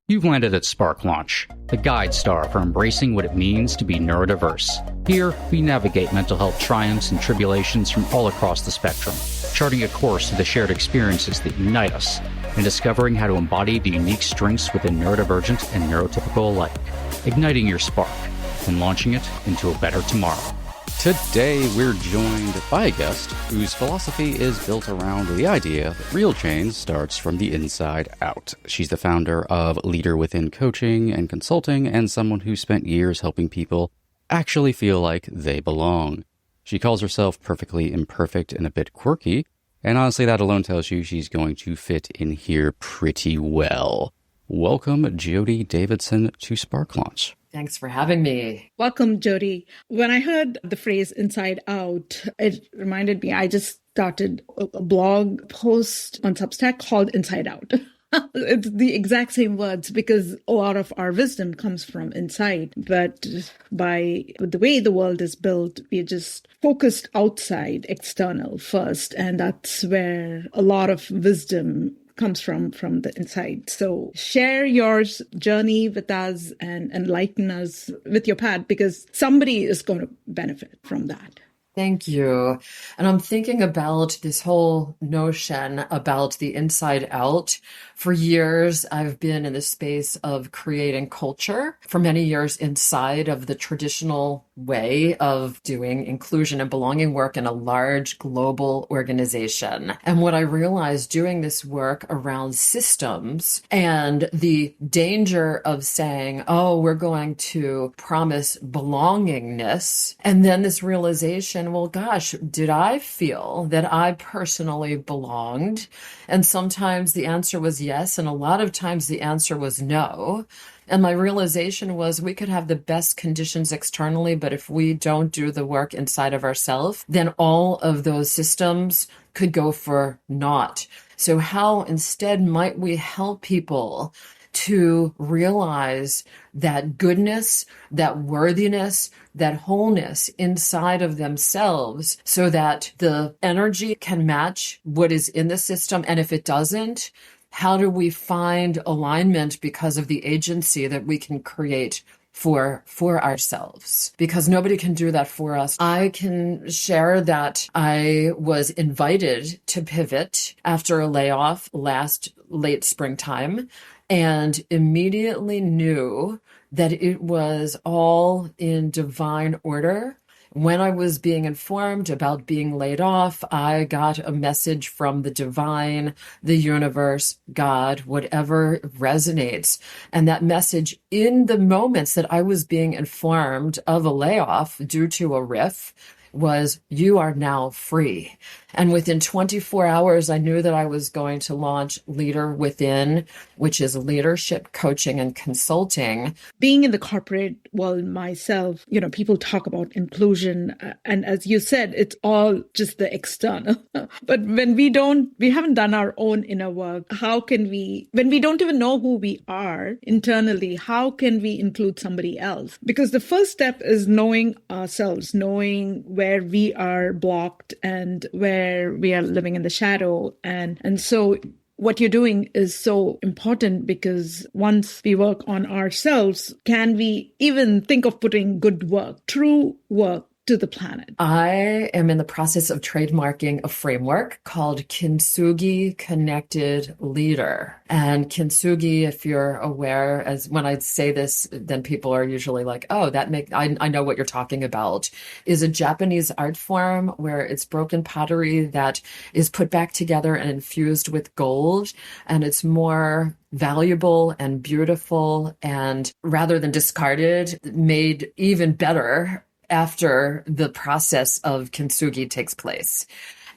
You've landed at Spark Launch, the guide star for embracing what it means to be neurodiverse. Here, we navigate mental health triumphs and tribulations from all across the spectrum, charting a course to the shared experiences that unite us, and discovering how to embody the unique strengths within neurodivergent and neurotypical alike, igniting your spark and launching it into a better tomorrow. Today, we're joined by a guest whose philosophy is built around the idea that real change starts from the inside out. She's the founder of Leader Within Coaching and Consulting, and someone who spent years helping people actually feel like they belong. She calls herself perfectly imperfect and a bit quirky, and honestly, that alone tells you she's going to fit in here pretty well. Welcome, Jodi Davidson, to Spark Launch. Thanks for having me. Welcome, Jodi. When I heard the phrase inside out, it reminded me, I just started a blog post on Substack called Inside Out. It's the exact same words because a lot of our wisdom comes from inside. But by the way the world is built, we're just focused outside, external first. And that's where a lot of wisdom comes from the inside. So share your journey with us and enlighten us with your path because somebody is going to benefit from that. Thank you. And I'm thinking about this whole notion about the inside out. For years, I've been in the space of creating culture for many years inside of the traditional way of doing inclusion and belonging work in a large global organization. And what I realized doing this work around systems and the danger of saying, oh, we're going to promise belongingness. And then this realization, well, gosh, did I feel that I personally belonged? And sometimes the answer was yes, and a lot of times the answer was no. And my realization was we could have the best conditions externally, but if we don't do the work inside of ourselves, then all of those systems could go for naught. So how instead might we help people to realize that goodness, that worthiness, that wholeness inside of themselves so that the energy can match what is in the system? And if it doesn't, how do we find alignment because of the agency that we can create for ourselves? Because nobody can do that for us. I can share that I was invited to pivot after a layoff last late springtime and immediately knew that it was all in divine order. When I was being informed about being laid off, I got a message from the divine, the universe, God, whatever resonates. And that message in the moments that I was being informed of a layoff due to a riff was, you are now free. And within 24 hours, I knew that I was going to launch Leader Within, which is leadership coaching and consulting. Being in the corporate world myself, people talk about inclusion. And as you said, it's all just the external. But when we haven't done our own inner work, when we don't even know who we are internally, how can we include somebody else? Because the first step is knowing ourselves, knowing where we are blocked and where we are living in the shadow. And so what you're doing is so important because once we work on ourselves, can we even think of putting good work, true work, to the planet? I am in the process of trademarking a framework called Kintsugi-Connected Leader. And Kintsugi, if you're aware, as when I say this, then people are usually like, oh, I know what you're talking about, is a Japanese art form where it's broken pottery that is put back together and infused with gold. And it's more valuable and beautiful and rather than discarded, made even better after the process of Kintsugi takes place.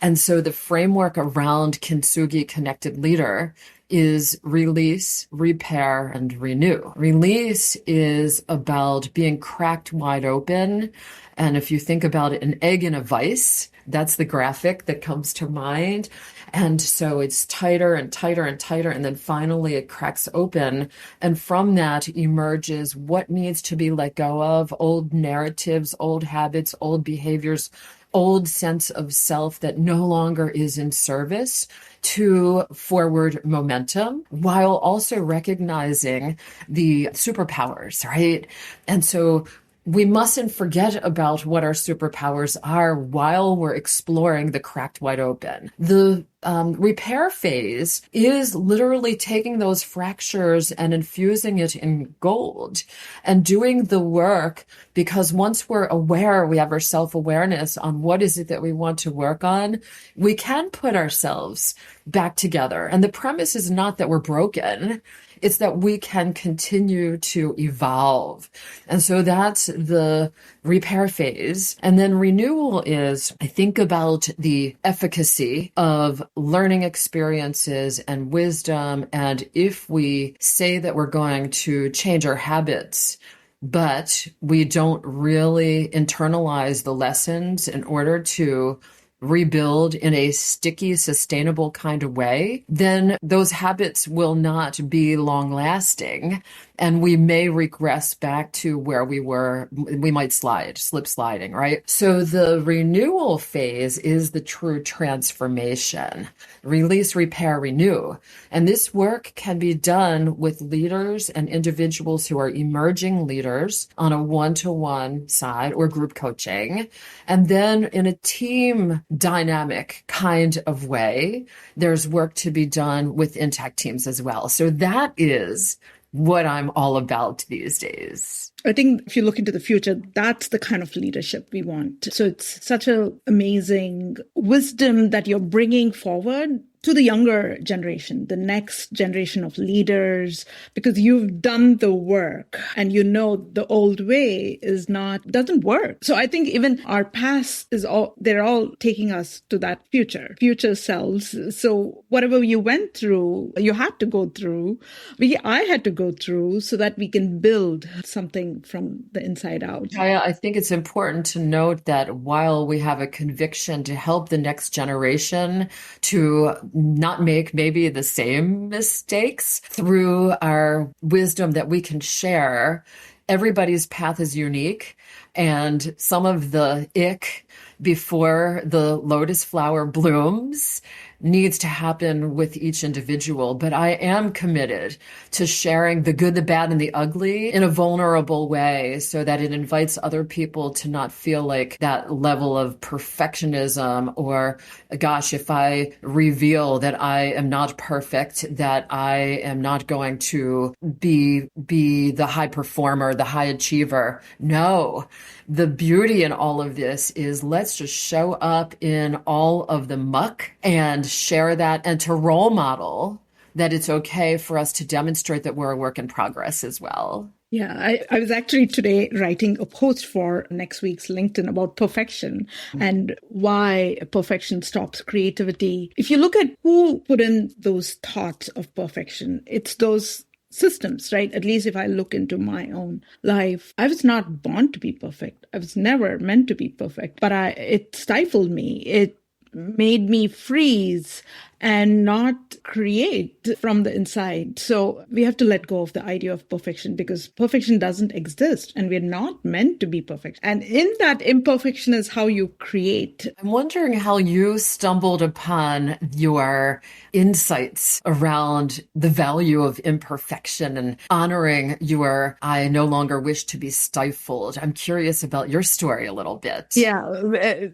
And so the framework around Kintsugi Connected Leader is release, repair, and renew. Release is about being cracked wide open. And if you think about it, an egg in a vice, that's the graphic that comes to mind. And so it's tighter and tighter and tighter. And then finally it cracks open. And from that emerges what needs to be let go of: old narratives, old habits, old behaviors, old sense of self that no longer is in service to forward momentum, while also recognizing the superpowers, right? And so we mustn't forget about what our superpowers are while we're exploring the cracked wide open. The repair phase is literally taking those fractures and infusing it in gold and doing the work, because once we're aware, we have our self-awareness on what is it that we want to work on, we can put ourselves back together. And the premise is not that we're broken. It's that we can continue to evolve. And so that's the repair phase. And then renewal is, I think about the efficacy of learning experiences and wisdom. And if we say that we're going to change our habits, but we don't really internalize the lessons in order to rebuild in a sticky, sustainable kind of way, then those habits will not be long lasting. And we may regress back to where we were. We might slip sliding, right? So the renewal phase is the true transformation. Release, repair, renew. And this work can be done with leaders and individuals who are emerging leaders on a one-to-one side or group coaching. And then in a team dynamic kind of way, there's work to be done with intact teams as well. So that is what I'm all about these days. I think if you look into the future, that's the kind of leadership we want. So it's such an amazing wisdom that you're bringing forward to the younger generation, the next generation of leaders, because you've done the work and you know the old way doesn't work. So I think even our past they're all taking us to that future selves. So whatever you went through, you had to go through, I had to go through so that we can build something from the inside out. Chaya, I think it's important to note that while we have a conviction to help the next generation to not make maybe the same mistakes through our wisdom that we can share, everybody's path is unique. And some of the ick before the lotus flower blooms needs to happen with each individual. But I am committed to sharing the good, the bad, and the ugly in a vulnerable way so that it invites other people to not feel like that level of perfectionism or, gosh, if I reveal that I am not perfect, that I am not going to be the high performer, the high achiever. No. The beauty in all of this is let's just show up in all of the muck and share that, and to role model that it's okay for us to demonstrate that we're a work in progress as well. Yeah, I was actually today writing a post for next week's LinkedIn about perfection and why perfection stops creativity. If you look at who put in those thoughts of perfection, it's those systems, right? At least if I look into my own life, I was not born to be perfect. I was never meant to be perfect, but it stifled me. It made me freeze and not create from the inside. So we have to let go of the idea of perfection because perfection doesn't exist and we're not meant to be perfect. And in that imperfection is how you create. I'm wondering how you stumbled upon your insights around the value of imperfection and honoring your I no longer wish to be stifled. I'm curious about your story a little bit. Yeah,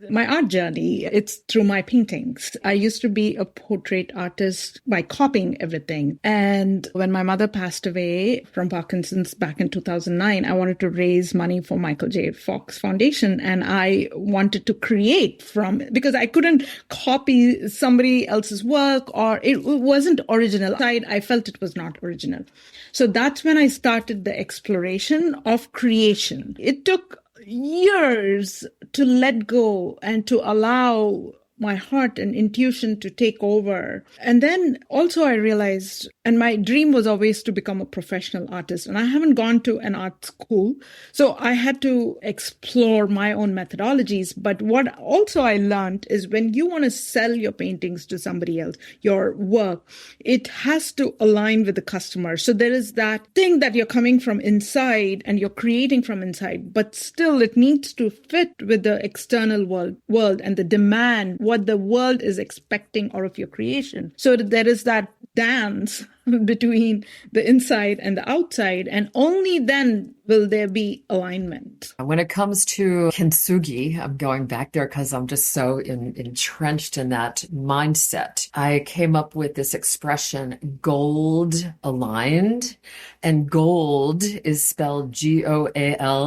my art journey, it's through my paintings. I used to be a portrait artist by copying everything. And when my mother passed away from Parkinson's back in 2009, I wanted to raise money for Michael J. Fox Foundation. And I wanted to create because I couldn't copy somebody else's work or it wasn't original. I felt it was not original. So that's when I started the exploration of creation. It took years to let go and to allow my heart and intuition to take over. And then also I realized And my dream was always to become a professional artist. And I haven't gone to an art school. So I had to explore my own methodologies. But what also I learned is when you want to sell your paintings to somebody else, your work, it has to align with the customer. So there is that thing that you're coming from inside and you're creating from inside, but still it needs to fit with the external world and the demand, what the world is expecting out of your creation. So there is that dance between the inside and the outside, and only then will there be alignment. When it comes to Kintsugi, I'm going back there because I'm just so entrenched in that mindset. I came up with this expression, gold aligned, and gold is spelled GOAL''D,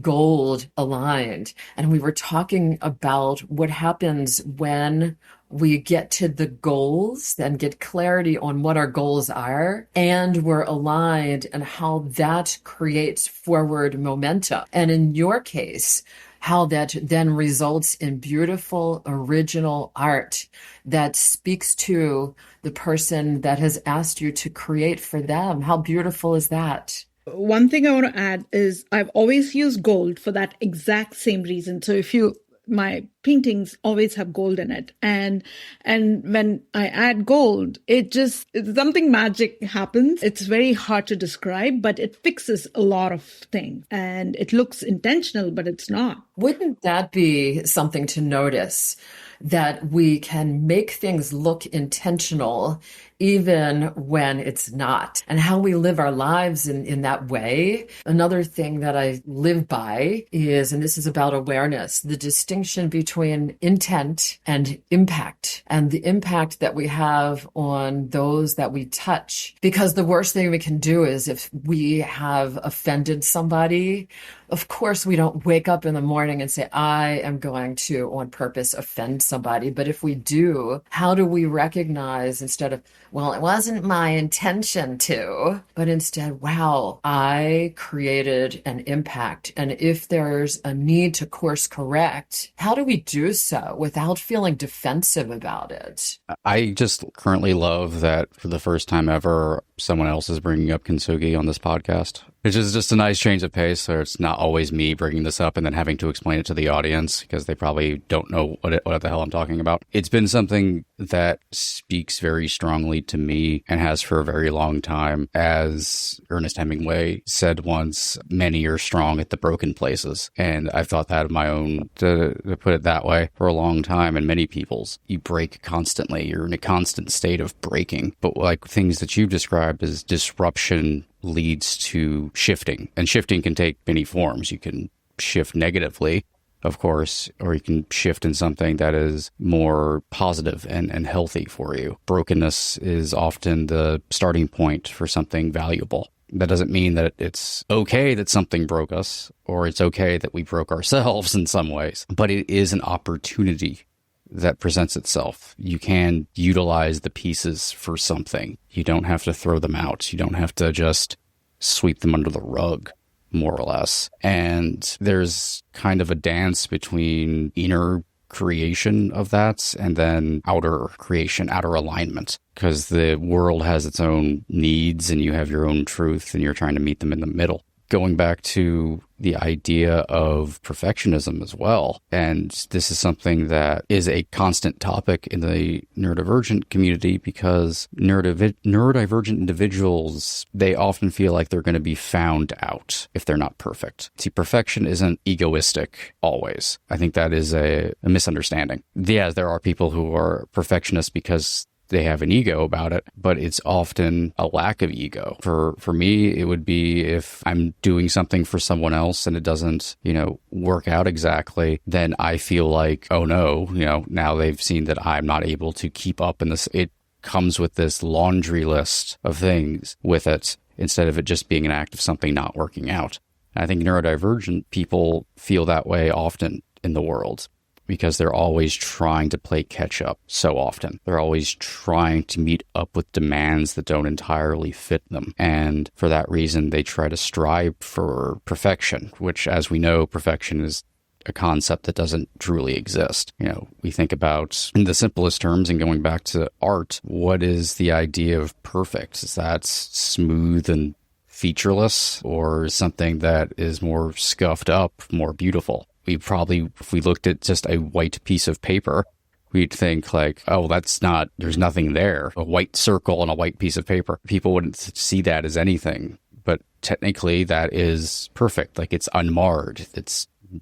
gold aligned. And we were talking about what happens when we get to the goals and get clarity on what our goals are, and we're aligned, and how that creates forward momentum. And in your case, how that then results in beautiful original art that speaks to the person that has asked you to create for them. How beautiful is that? One thing I want to add is I've always used gold for that exact same reason. So my paintings always have gold in it. And when I add gold, something magic happens. It's very hard to describe, but it fixes a lot of things. And it looks intentional, but it's not. Wouldn't that be something to notice? That we can make things look intentional even when it's not, and how we live our lives in that way. Another thing that I live by is, and this is about awareness, the distinction between intent and impact, and the impact that we have on those that we touch. Because the worst thing we can do is if we have offended somebody, of course, we don't wake up in the morning and say, I am going to on purpose offend somebody. But if we do, how do we recognize, instead of, well, it wasn't my intention to, but instead, wow, I created an impact. And if there's a need to course correct, how do we do so without feeling defensive about it? I just currently love that for the first time ever, someone else is bringing up Kintsugi on this podcast. Which is just a nice change of pace, so it's not always me bringing this up and then having to explain it to the audience because they probably don't know what the hell I'm talking about. It's been something that speaks very strongly to me and has for a very long time. As Ernest Hemingway said once, many are strong at the broken places. And I've thought that of my own, to put it that way, for a long time. And many people's, you break constantly. You're in a constant state of breaking. But like things that you've described as disruption leads to shifting, and shifting can take many forms. You can shift negatively, of course, or you can shift in something that is more positive and healthy for you. Brokenness is often the starting point for something valuable. That doesn't mean that it's okay that something broke us, or it's okay that we broke ourselves in some ways, but it is an opportunity that presents itself. You can utilize the pieces for something. You don't have to throw them out. You don't have to just sweep them under the rug, more or less. And there's kind of a dance between inner creation of that and then outer creation, outer alignment, because the world has its own needs and you have your own truth and you're trying to meet them in the middle. Going back to the idea of perfectionism as well. And this is something that is a constant topic in the neurodivergent community because neurodivergent individuals, they often feel like they're going to be found out if they're not perfect. See, perfection isn't egoistic always. I think that is a misunderstanding. Yeah, there are people who are perfectionists because they have an ego about it, but it's often a lack of ego. For me, it would be if I'm doing something for someone else and it doesn't, work out exactly, then I feel like, oh no, now they've seen that I'm not able to keep up in this. It comes with this laundry list of things with it instead of it just being an act of something not working out. I think neurodivergent people feel that way often in the world, because they're always trying to play catch up so often. They're always trying to meet up with demands that don't entirely fit them. And for that reason, they try to strive for perfection, which, as we know, perfection is a concept that doesn't truly exist. We think about, in the simplest terms, and going back to art, what is the idea of perfect? Is that smooth and featureless, or something that is more scuffed up, more beautiful? We probably, if we looked at just a white piece of paper, we'd think like, oh, there's nothing there. A white circle on a white piece of paper. People wouldn't see that as anything. But technically that is perfect. Like, it's unmarred.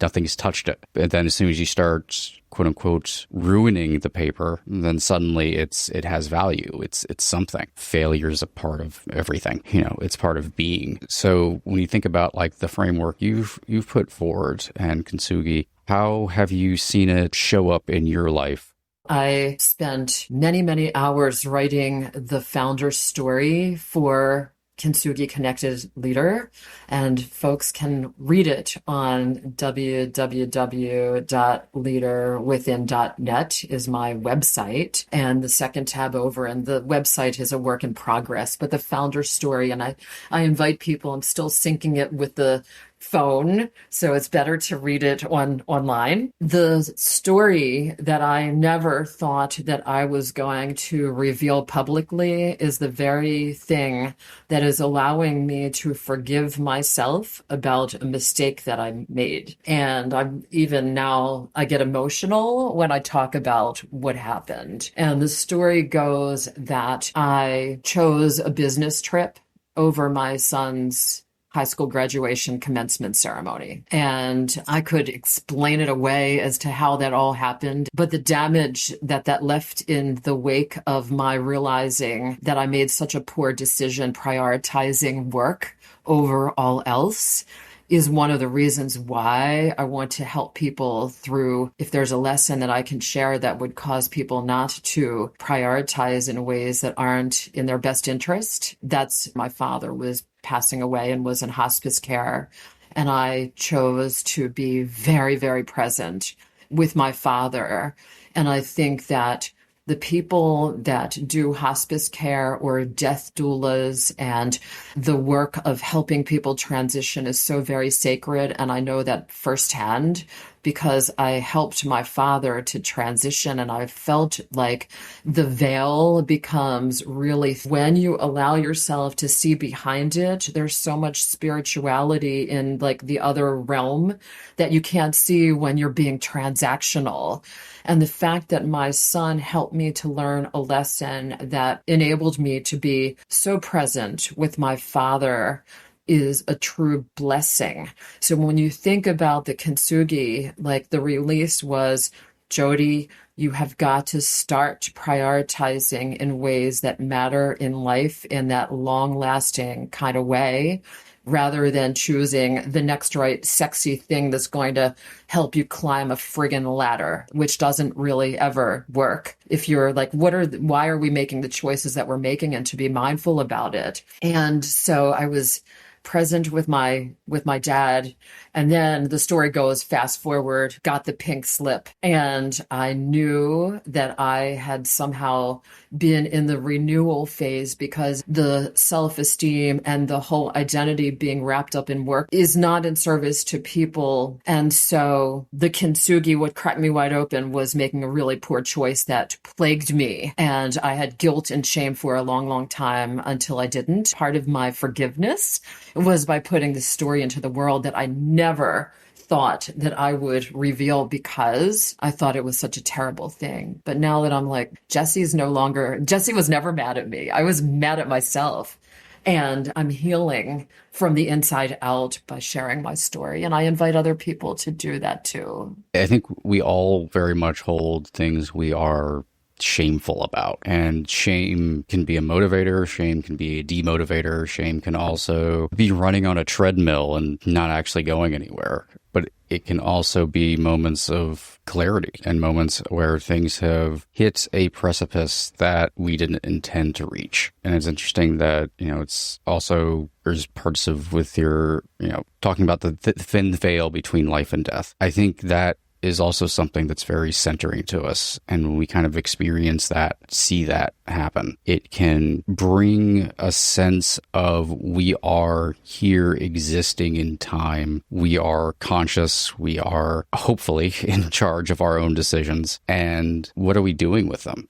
Nothing's touched it. And then as soon as you start, quote unquote, ruining the paper, then suddenly it has value. It's something. Failure is a part of everything. It's part of being. So when you think about like the framework you've put forward and Kintsugi, how have you seen it show up in your life? I spent many, many hours writing the founder story for Kintsugi Connected Leader, and folks can read it on www.leaderwithin.net is my website, and the second tab over, and the website is a work in progress, but the founder story, and I invite people, I'm still syncing it with the phone, so it's better to read it online. The story that I never thought that I was going to reveal publicly is the very thing that is allowing me to forgive myself about a mistake that I made. And I'm even now, I get emotional when I talk about what happened. And the story goes that I chose a business trip over my son's high school graduation commencement ceremony. And I could explain it away as to how that all happened. But the damage that left in the wake of my realizing that I made such a poor decision prioritizing work over all else is one of the reasons why I want to help people through, if there's a lesson that I can share that would cause people not to prioritize in ways that aren't in their best interest. That's, my father was passing away and was in hospice care. And I chose to be very, very present with my father. And I think that the people that do hospice care or death doulas and the work of helping people transition is so very sacred. And I know that firsthand because I helped my father to transition, and I felt like the veil becomes really, when you allow yourself to see behind it, there's so much spirituality in like the other realm that you can't see when you're being transactional. And the fact that my son helped me to learn a lesson that enabled me to be so present with my father is a true blessing. So when you think about the Kintsugi, like the release was, Jodi, you have got to start prioritizing in ways that matter in life in that long-lasting kind of way, rather than choosing the next right sexy thing that's going to help you climb a friggin' ladder, which doesn't really ever work. If you're like, why are we making the choices that we're making, and to be mindful about it. And so I was present with my dad. And then the story goes, fast forward, got the pink slip. And I knew that I had somehow been in the renewal phase, because the self-esteem and the whole identity being wrapped up in work is not in service to people. And so the Kintsugi, what cracked me wide open was making a really poor choice that plagued me. And I had guilt and shame for a long, long time until I didn't. Part of my forgiveness was by putting this story into the world that I never thought that I would reveal, because I thought it was such a terrible thing. But now that I'm like, Jesse was never mad at me. I was mad at myself. And I'm healing from the inside out by sharing my story. And I invite other people to do that too. I think we all very much hold things we are shameful about. And shame can be a motivator, shame can be a demotivator, shame can also be running on a treadmill and not actually going anywhere. But it can also be moments of clarity and moments where things have hit a precipice that we didn't intend to reach. And it's interesting that, it's also, there's parts of with your, talking about the thin veil between life and death. I think that is also something that's very centering to us. And when we kind of experience that, see that happen, it can bring a sense of we are here existing in time. We are conscious. We are hopefully in charge of our own decisions. And what are we doing with them?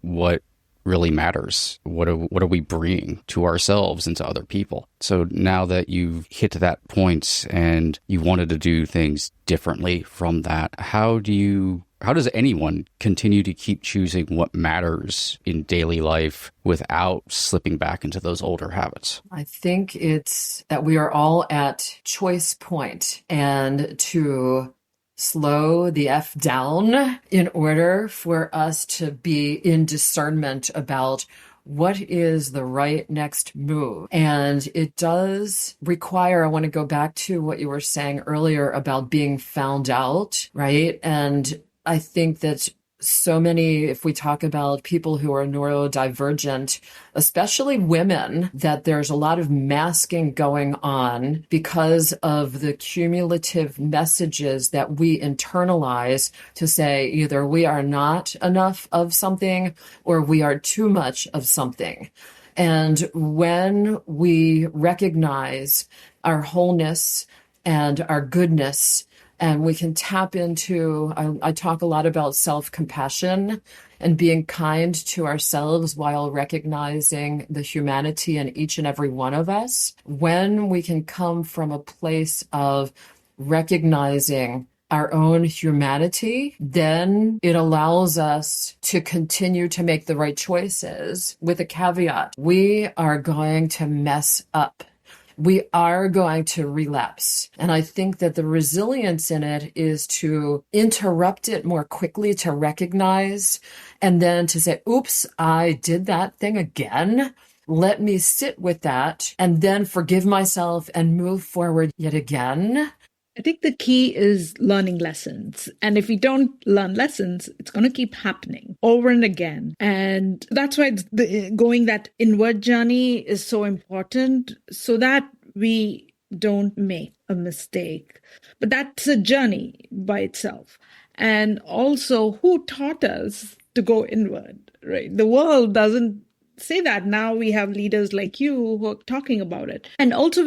What really matters? What are we bringing to ourselves and to other people? So now that you've hit to that point and you wanted to do things differently from that, how does anyone continue to keep choosing what matters in daily life without slipping back into those older habits? I think it's that we are all at choice point, and to slow the F down in order for us to be in discernment about what is the right next move. And it does require, I want to go back to what you were saying earlier about being found out, right? And I think that so many, if we talk about people who are neurodivergent, especially women, that there's a lot of masking going on because of the cumulative messages that we internalize to say either we are not enough of something or we are too much of something. And when we recognize our wholeness and our goodness, and we can tap into, I talk a lot about self-compassion and being kind to ourselves while recognizing the humanity in each and every one of us. When we can come from a place of recognizing our own humanity, then it allows us to continue to make the right choices with a caveat. We are going to mess up. We are going to relapse. And I think that the resilience in it is to interrupt it more quickly, to recognize, and then to say, oops, I did that thing again. Let me sit with that and then forgive myself and move forward yet again. I think the key is learning lessons. And if we don't learn lessons, it's going to keep happening over and again. And that's why going that inward journey is so important, so that we don't make a mistake. But that's a journey by itself. And also, who taught us to go inward, right? The world doesn't say that. Now we have leaders like you who are talking about it. And also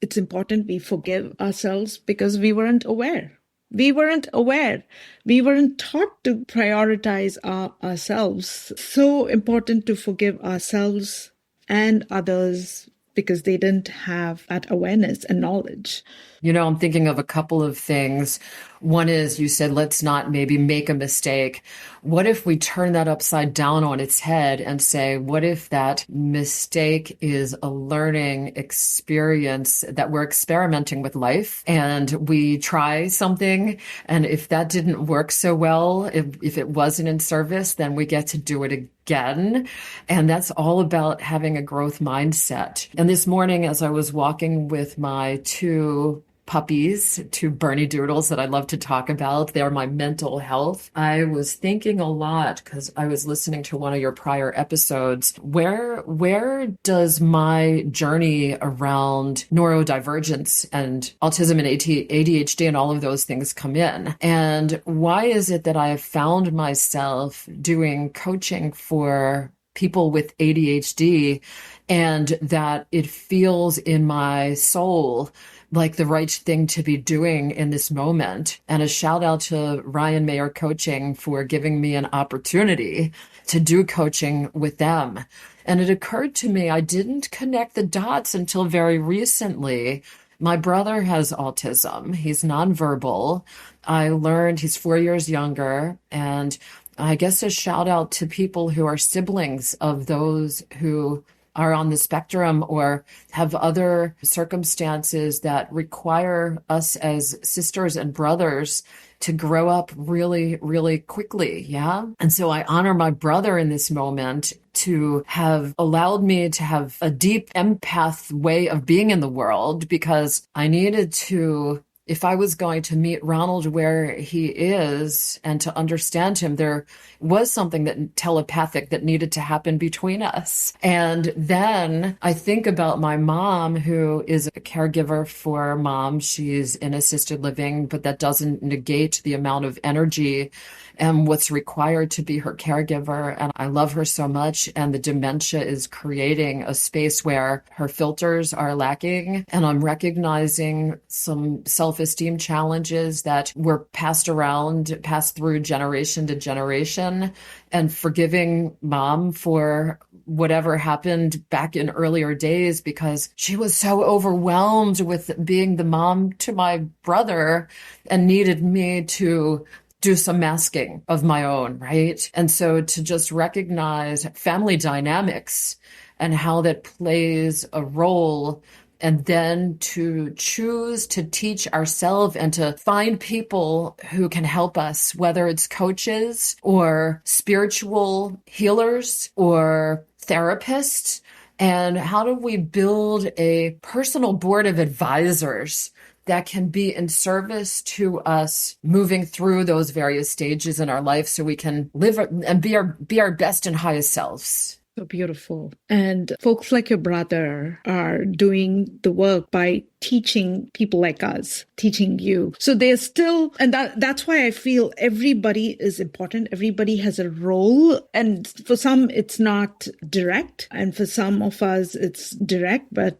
it's important we forgive ourselves because we weren't aware. We weren't aware. We weren't taught to prioritize ourselves. So important to forgive ourselves and others because they didn't have that awareness and knowledge. I'm thinking of a couple of things. One is you said, let's not maybe make a mistake. What if we turn that upside down on its head and say, what if that mistake is a learning experience that we're experimenting with life and we try something, and if that didn't work so well, if it wasn't in service, then we get to do it again. And that's all about having a growth mindset. And this morning, as I was walking with my two puppies, two Bernie Doodles that I love to talk about, they're my mental health. I was thinking a lot because I was listening to one of your prior episodes. Where does my journey around neurodivergence and autism and ADHD and all of those things come in? And why is it that I have found myself doing coaching for people with ADHD and that it feels in my soul like the right thing to be doing in this moment? And a shout out to Ryan Mayer Coaching for giving me an opportunity to do coaching with them. And it occurred to me, I didn't connect the dots until very recently. My brother has autism. He's nonverbal. I learned he's 4 years younger. And I guess a shout out to people who are siblings of those who are on the spectrum or have other circumstances that require us as sisters and brothers to grow up really, really quickly. Yeah. And so I honor my brother in this moment to have allowed me to have a deep empath way of being in the world, because I needed to if I was going to meet Ronald where he is and to understand him, there was something that telepathic that needed to happen between us. And then I think about my mom, who is a caregiver for mom. She's in assisted living, but that doesn't negate the amount of energy and what's required to be her caregiver. And I love her so much. And the dementia is creating a space where her filters are lacking. And I'm recognizing some self-esteem challenges that were passed through generation to generation, and forgiving mom for whatever happened back in earlier days, because she was so overwhelmed with being the mom to my brother and needed me to do some masking of my own, right? And so to just recognize family dynamics and how that plays a role, and then to choose to teach ourselves and to find people who can help us, whether it's coaches or spiritual healers or therapists. And how do we build a personal board of advisors that can be in service to us moving through those various stages in our life, so we can live and be our best and highest selves. So beautiful. And folks like your brother are doing the work by teaching people like us, teaching you. So they're still, and that's why I feel everybody is important. Everybody has a role. And for some, it's not direct. And for some of us, it's direct, but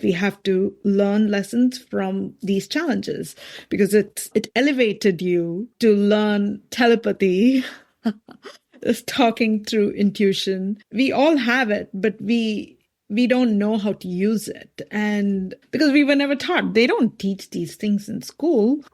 we have to learn lessons from these challenges, because it elevated you to learn telepathy, just talking through intuition. We all have it, but we don't know how to use it. And because we were never taught, they don't teach these things in school.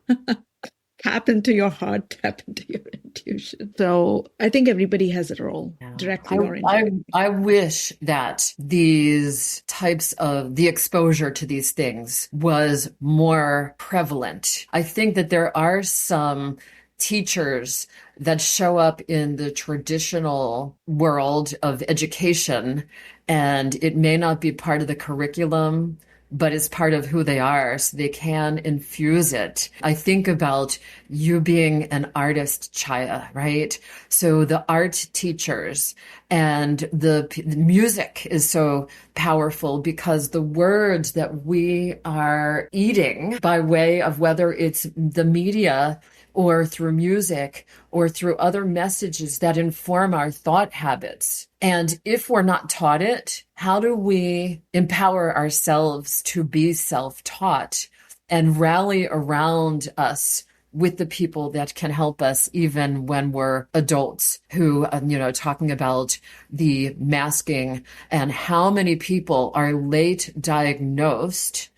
Tap into your heart, tap into your intuition. So I think everybody has a role, directly or indirectly. I wish that these types of the exposure to these things was more prevalent. I think that there are some teachers that show up in the traditional world of education, and it may not be part of the curriculum, but it's part of who they are, so they can infuse it. I think about you being an artist, Chaya, right? So the art teachers and the music is so powerful, because the words that we are eating by way of whether it's the media or through music or through other messages that inform our thought habits. And if we're not taught it, how do we empower ourselves to be self-taught and rally around us with the people that can help us even when we're adults who, talking about the masking and how many people are late diagnosed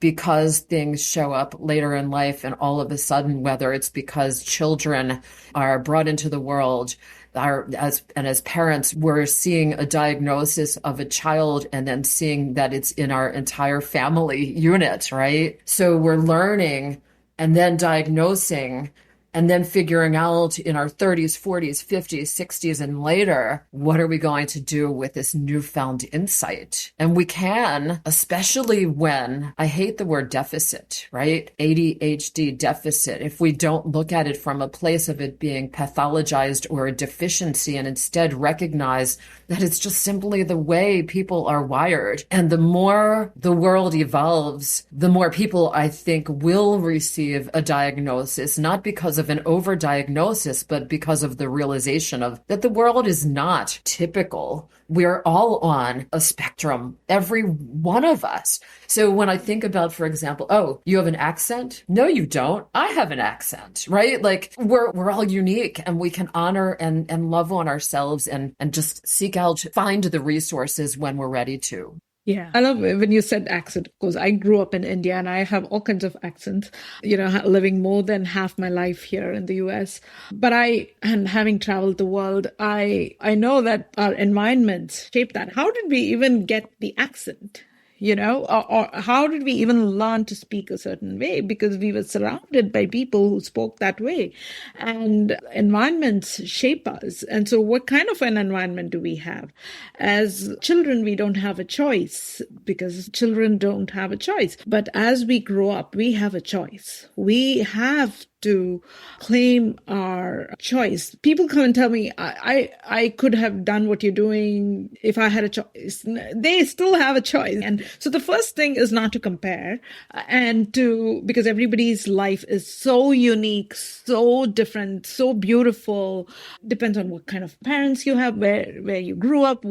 because things show up later in life, and all of a sudden, whether it's because children are brought into the world, as parents, we're seeing a diagnosis of a child and then seeing that it's in our entire family unit, right? So we're learning and then diagnosing and then figuring out in our 30s, 40s, 50s, 60s, and later, what are we going to do with this newfound insight? And we can, especially when, I hate the word deficit, right? ADHD deficit. If we don't look at it from a place of it being pathologized or a deficiency, and instead recognize that it's just simply the way people are wired. And the more the world evolves, the more people, I think, will receive a diagnosis, not because of an overdiagnosis, but because of the realization of that the world is not typical. We're all on a spectrum, every one of us. So when I think about, for example, oh, you have an accent? No, you don't. I have an accent, right? Like we're all unique, and we can honor and love on ourselves and just seek out, find the resources when we're ready to. Yeah. I love it when you said accent, because I grew up in India and I have all kinds of accents, living more than half my life here in the US. But and having traveled the world, I know that our environments shape that. How did we even get the accent? or how did we even learn to speak a certain way? Because we were surrounded by people who spoke that way, and environments shape us. And so what kind of an environment do we have? As children, we don't have a choice, because children don't have a choice. But as we grow up, we have a choice. We have to claim our choice. People come and tell me, I could have done what you're doing if I had a choice. They still have a choice. And so the first thing is not to compare, because everybody's life is so unique, so different, so beautiful. Depends on what kind of parents you have, where you grew up,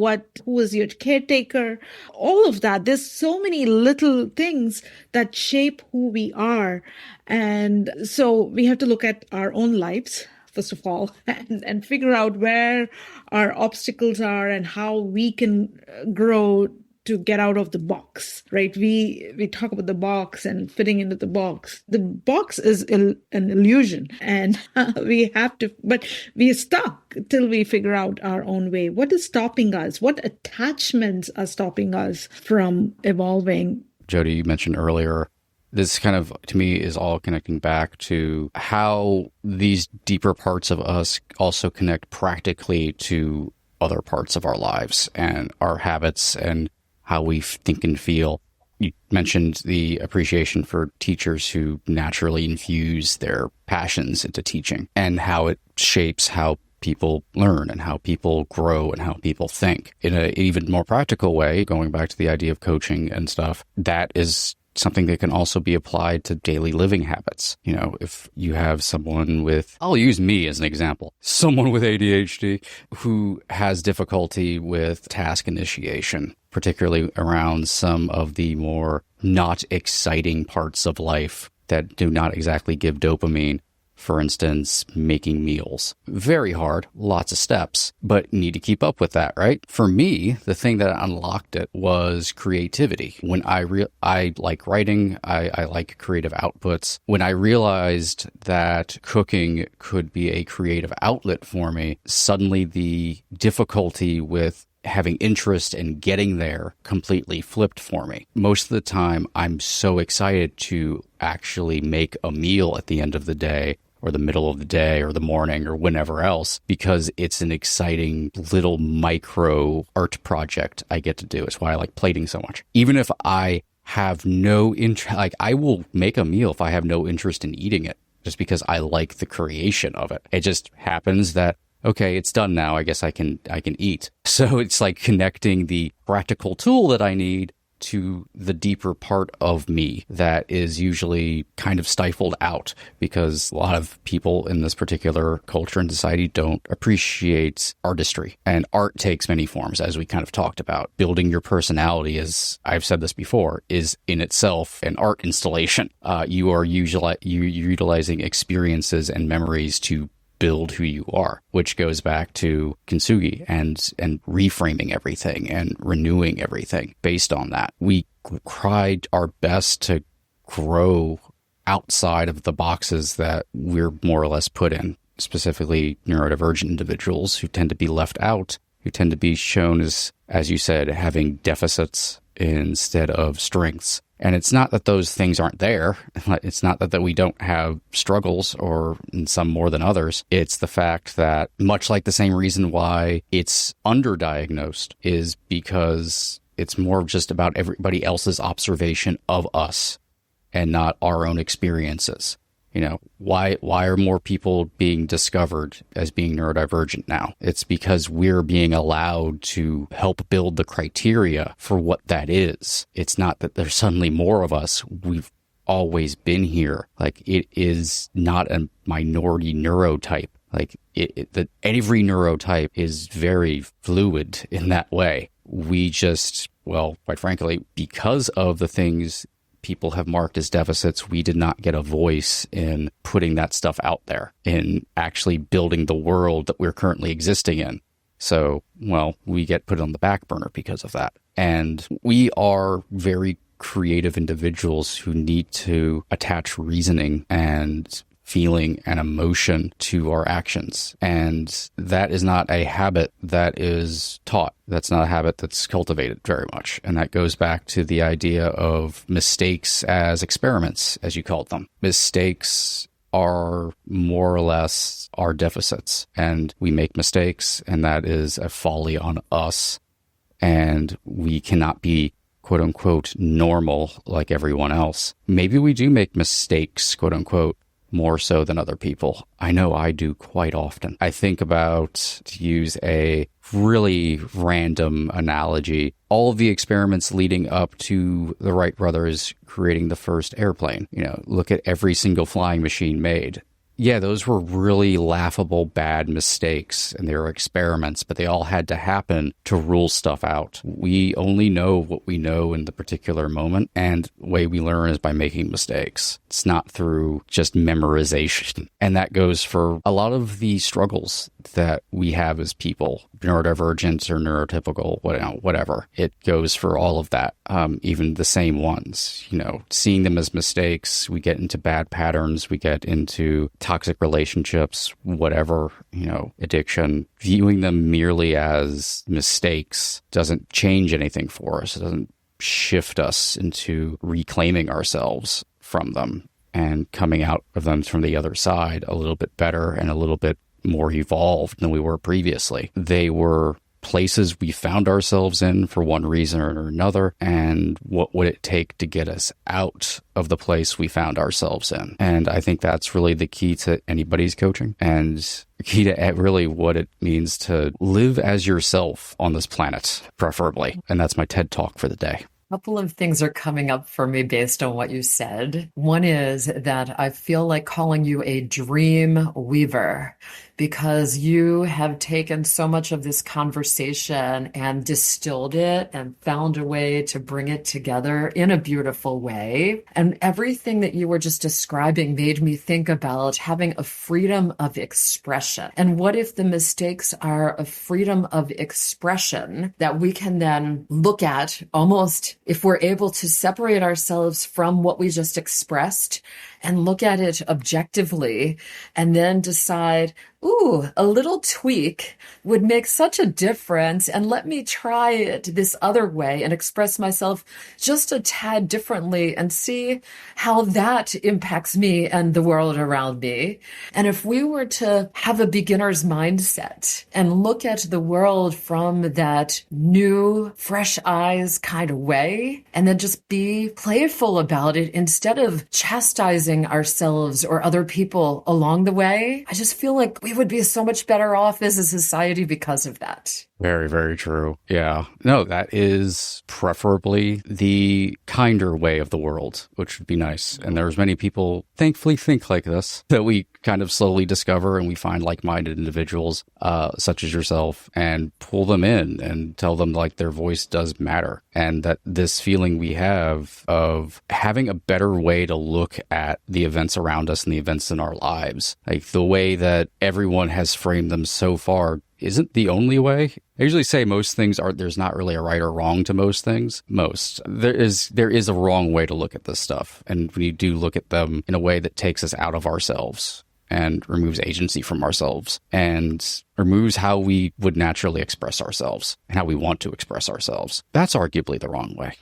who is your caretaker, all of that. There's so many little things that shape who we are. And so we have to look at our own lives, first of all, and figure out where our obstacles are and how we can grow to get out of the box, right? We talk about the box and fitting into the box. The box is an illusion, and but we're stuck till we figure out our own way. What is stopping us? What attachments are stopping us from evolving? Jodi, you mentioned earlier, this kind of, to me, is all connecting back to how these deeper parts of us also connect practically to other parts of our lives and our habits and how we think and feel. You mentioned the appreciation for teachers who naturally infuse their passions into teaching and how it shapes how people learn and how people grow and how people think. In an even more practical way, going back to the idea of coaching and stuff, that is something that can also be applied to daily living habits. If you have someone with, I'll use me as an example, someone with ADHD who has difficulty with task initiation, particularly around some of the more not exciting parts of life that do not exactly give dopamine. For instance, making meals. Very hard, lots of steps, but need to keep up with that, right? For me, the thing that unlocked it was creativity. When I like writing, I like creative outputs. When I realized that cooking could be a creative outlet for me, suddenly the difficulty with having interest in getting there completely flipped for me. Most of the time, I'm so excited to actually make a meal at the end of the day or the middle of the day or the morning or whenever else, because it's an exciting little micro art project I get to do. It's why I like plating so much. Even if I have no interest, I will make a meal if I have no interest in eating it, just because I like the creation of it. It just happens that, okay, it's done now. I guess I can eat. So it's like connecting the practical tool that I need to the deeper part of me that is usually kind of stifled out because a lot of people in this particular culture and society don't appreciate artistry. And art takes many forms, as we kind of talked about. Building your personality, as I've said this before, is in itself an art installation. You're utilizing experiences and memories to build who you are, which goes back to Kintsugi and reframing everything and renewing everything based on that. We tried our best to grow outside of the boxes that we're more or less put in, specifically neurodivergent individuals who tend to be left out, who tend to be shown as you said, having deficits instead of strengths. And it's not that those things aren't there. It's not that we don't have struggles, or in some more than others. It's the fact that, much like the same reason why it's underdiagnosed, is because it's more just about everybody else's observation of us and not our own experiences. Why are more people being discovered as being neurodivergent now? It's because we're being allowed to help build the criteria for what that is. It's not that there's suddenly more of us. We've always been here. It is not a minority neurotype. Every neurotype is very fluid in that way. We just, quite frankly, because of the things people have marked as deficits, we did not get a voice in putting that stuff out there, in actually building the world that we're currently existing in. So, we get put on the back burner because of that. And we are very creative individuals who need to attach reasoning and feeling and emotion to our actions. And that is not a habit that is taught. That's not a habit that's cultivated very much. And that goes back to the idea of mistakes as experiments, as you called them. Mistakes are more or less our deficits, and we make mistakes, and that is a folly on us. And we cannot be quote unquote normal like everyone else. Maybe we do make mistakes, quote unquote, more so than other people. I know I do quite often. I think about, to use a really random analogy, all of the experiments leading up to the Wright brothers creating the first airplane. Look at every single flying machine made. Yeah, those were really laughable, bad mistakes, and they were experiments, but they all had to happen to rule stuff out. We only know what we know in the particular moment, and the way we learn is by making mistakes. It's not through just memorization. And that goes for a lot of the struggles that we have as people, neurodivergent or neurotypical, whatever. It goes for all of that, even the same ones. Seeing them as mistakes, we get into bad patterns, we get into toxic relationships, whatever, addiction. Viewing them merely as mistakes doesn't change anything for us. It doesn't shift us into reclaiming ourselves from them and coming out of them from the other side a little bit better and a little bit more evolved than we were previously. They were places we found ourselves in for one reason or another, and what would it take to get us out of the place we found ourselves in? And I think that's really the key to anybody's coaching, and the key to really what it means to live as yourself on this planet, preferably. And that's my TED Talk for the day. A couple of things are coming up for me based on what you said. One is that I feel like calling you a dream weaver, because you have taken so much of this conversation and distilled it and found a way to bring it together in a beautiful way. And everything that you were just describing made me think about having a freedom of expression. And what if the mistakes are a freedom of expression that we can then look at, almost if we're able to separate ourselves from what we just expressed and look at it objectively, and then decide, ooh, a little tweak would make such a difference, and let me try it this other way and express myself just a tad differently and see how that impacts me and the world around me. And if we were to have a beginner's mindset and look at the world from that new, fresh eyes kind of way, and then just be playful about it instead of chastising ourselves or other people along the way, I just feel like we would be so much better off as a society because of that. Very, very true. Yeah. No, that is preferably the kinder way of the world, which would be nice. And there's many people, thankfully, think like this, that we kind of slowly discover, and we find like-minded individuals, such as yourself, and pull them in and tell them like their voice does matter. And that this feeling we have of having a better way to look at the events around us and the events in our lives, like the way that everyone has framed them so far, isn't the only way. I usually say most things there's not really a right or wrong to most things. There is a wrong way to look at this stuff. And we do look at them in a way that takes us out of ourselves and removes agency from ourselves and removes how we would naturally express ourselves and how we want to express ourselves. That's arguably the wrong way.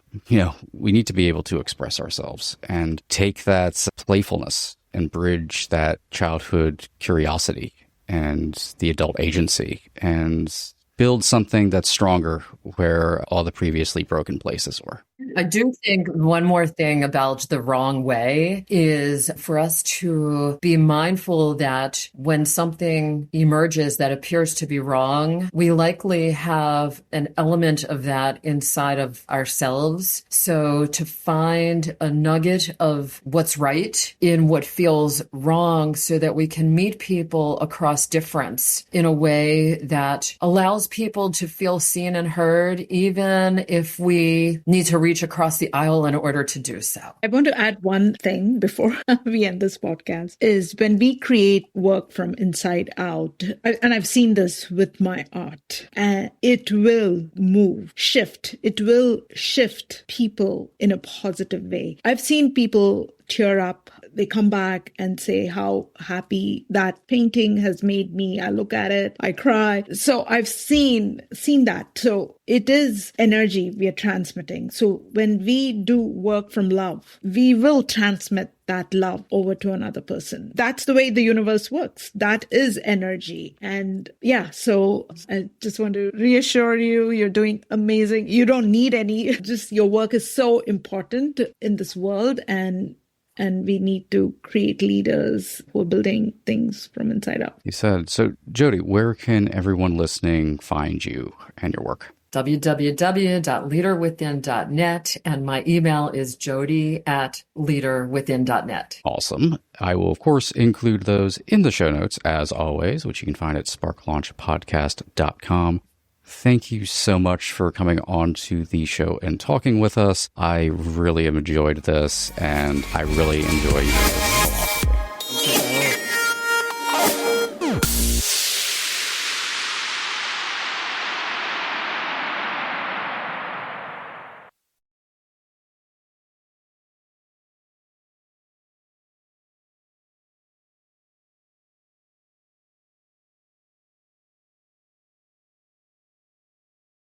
We need to be able to express ourselves and take that playfulness and bridge that childhood curiosity and the adult agency and build something that's stronger where all the previously broken places were. I do think one more thing about the wrong way is for us to be mindful that when something emerges that appears to be wrong, we likely have an element of that inside of ourselves. So to find a nugget of what's right in what feels wrong so that we can meet people across difference in a way that allows people to feel seen and heard, even if we need to reach across the aisle in order to do so. I want to add one thing before we end this podcast, is when we create work from inside out, and I've seen this with my art, it will shift. It will shift people in a positive way. I've seen people tear up. They come back and say how happy that painting has made me. I look at it, I cry. So I've seen that. So it is energy we are transmitting. So when we do work from love, we will transmit that love over to another person. That's the way the universe works. That is energy. And yeah, so I just want to reassure you, you're doing amazing. You don't need any, just your work is so important in this world. And we need to create leaders who are building things from inside out. You said, so Jodi, where can everyone listening find you and your work? www.leaderwithin.net, and my email is jodi@leaderwithin.net. Awesome. I will, of course, include those in the show notes, as always, which you can find at sparklaunchpodcast.com. Thank you so much for coming on to the show and talking with us. I really enjoyed this, and I really enjoy you.